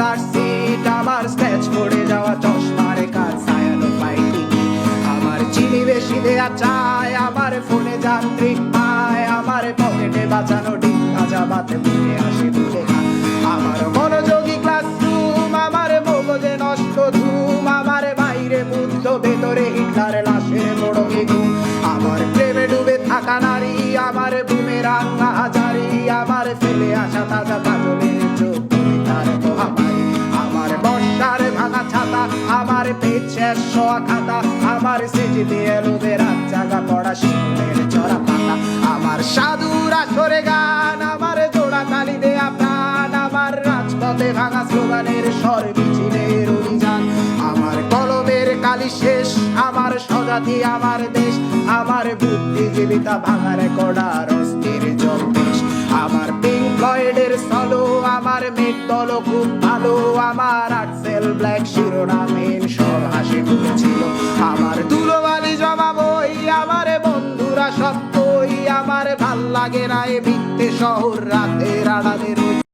কার seat, আমার scratch পড়ে যাওয়া চশমার কাজ, ছায়ানো ফাইটিং, আমার চিনি বেশি দেয়া চায়, আমার ফোনে যান্ত্রিক পায়, আমার পকেটে বাঁচানো ডিম ভাজা ভাতে বুকে আসে বুকে খা, আমার মনোযোগী ক্লাসরুম, আমার মগজে নষ্ট ধুম, আমার বাইরে বুদ্ধ ভেতরে হিটলার লাশের মোড়কে ঘুম, আমার প্রেমে ডুবে থাকা নারী, আমার বুমেরাং হাজারি, আমার ফেলে আসা তাজা কাজলের চোখ তার মহামারী, আমার বর্ষার ভাঙা ছাতা, আমার পেট শেষ শোয়া খাতা, আমার সেজিতে এলোদের রাত জাগা পড়া শিশুদের চড়া পাতা, আমার সাধুর আসরে গান, আমার জোড়া তালি দেয়া প্রাণ, আমার রাজপথে ভাঙা স্লোগানের স্বর মিছিলের অভিযান, আমার কলমের কালি শেষ, আমার স্বজাতি আমার দেশ, আমার বুদ্ধিজীবিতা ভাঙার কড়ার অস্থির জলদেশ, আমার পিঙ্ক ফ্লয়েডের সলো, আমার মেঘ দল খুব ভালো, আমার আর্টসেল ব্ল্যাক শিরোনামহীন সব হাসি মুখেছিল, আমার ধুলোবালি জমা বই, আমার বন্ধুরা সব কই, আমার ভাল লাগে না এ মিথ্যে শহর রাতের আড়ালের